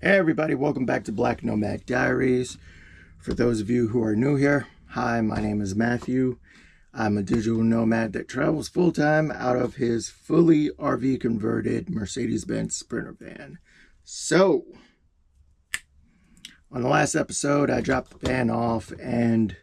Hey everybody, welcome back to Black Nomad Diaries. For those of you who are new here, hi, my name is Matthew. I'm a digital nomad that travels full-time out of his fully RV converted Mercedes-Benz Sprinter van. So, on the last episode, I dropped the van off and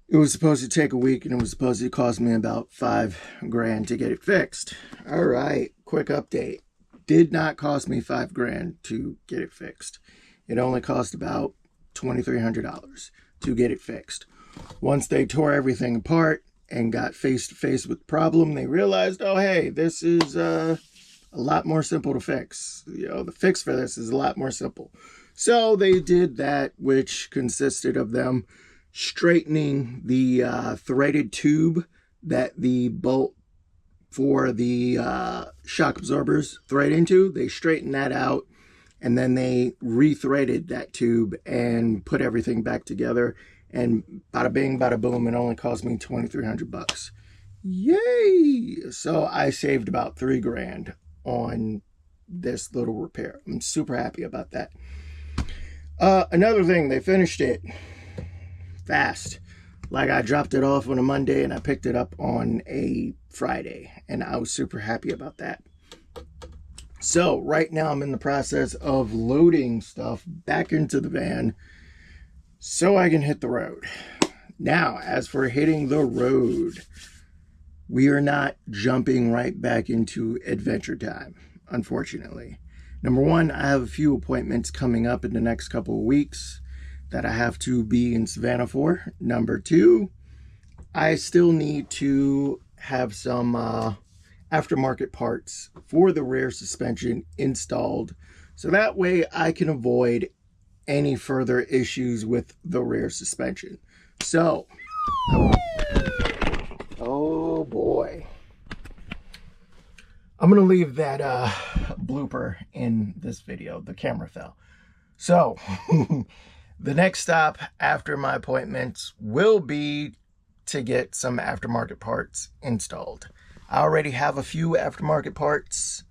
it was supposed to take a week and it was supposed to cost me about $5,000 to get it fixed. All right, quick update. Did not cost me $5,000 to get it fixed. It only cost about $2,300 to get it fixed. Once they tore everything apart and got face to face with the problem, they realized, oh hey, this is a lot more simple to fix. The fix for this is a lot more simple. So they did that, which consisted of them straightening the threaded tube that the bolt for the shock absorbers thread into. They straightened that out and then they rethreaded that tube and put everything back together, and bada bing bada boom, it only cost me $2,300. Yay! So I saved about $3,000 on this little repair. I'm super happy about that. Another thing, they finished it fast. Like, I dropped it off on a Monday and I picked it up on a Friday, and I was super happy about that. So right now I'm in the process of loading stuff back into the van so I can hit the road. Now, as for hitting the road, we are not jumping right back into adventure time, unfortunately. Number one, I have a few appointments coming up in the next couple of weeks that I have to be in Savannah for. Number two, I still need to have some aftermarket parts for the rear suspension installed, so that way I can avoid any further issues with the rear suspension. So, oh boy. I'm gonna leave that blooper in this video. The camera fell. So, the next stop after my appointments will be to get some aftermarket parts installed. I already have a few aftermarket parts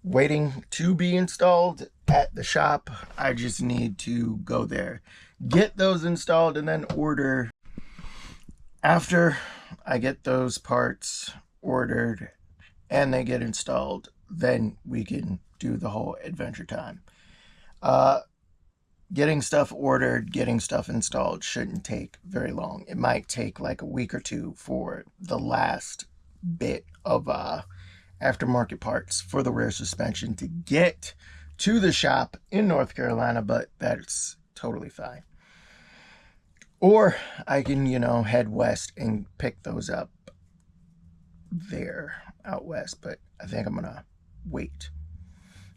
waiting to be installed at the shop. I just need to go there, get those installed, and then order. After I get those parts ordered and they get installed, then we can do the whole adventure time. Getting stuff ordered, getting stuff installed shouldn't take very long. It might take like a week or two for the last bit of aftermarket parts for the rear suspension to get to the shop in North Carolina, but that's totally fine. Or I can, head west and pick those up there out west, but I think I'm gonna wait.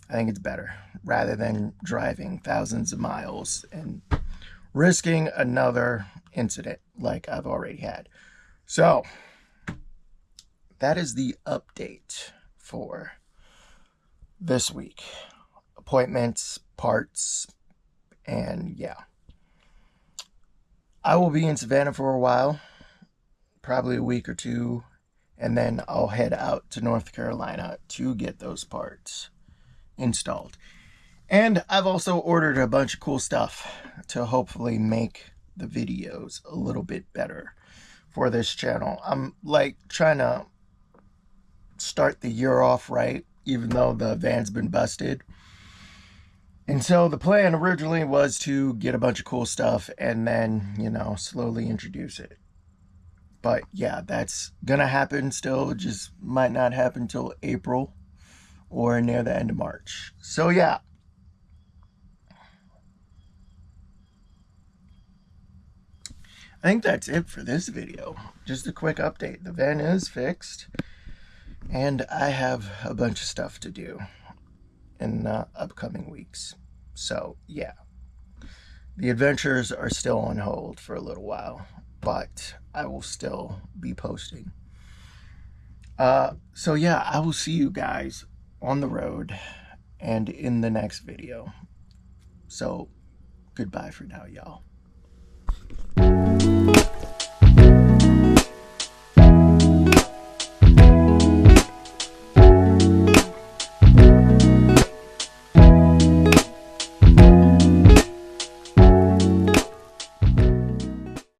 I think it's better rather than driving thousands of miles and risking another incident like I've already had. So that is the update for this week. Appointments, parts, and yeah. I will be in Savannah for a while, probably a week or two, and then I'll head out to North Carolina to get those parts installed. And I've also ordered a bunch of cool stuff to hopefully make the videos a little bit better for this channel. I'm like trying to start the year off right, even though the van's been busted. And so the plan originally was to get a bunch of cool stuff and then, slowly introduce it. But yeah, that's gonna happen still. It just might not happen till April or near the end of March. So yeah. I think that's it for this video. Just a quick update. The van is fixed, and I have a bunch of stuff to do in the upcoming weeks. So yeah, the adventures are still on hold for a little while, but I will still be posting. So yeah, I will see you guys on the road and in the next video. So goodbye for now, y'all.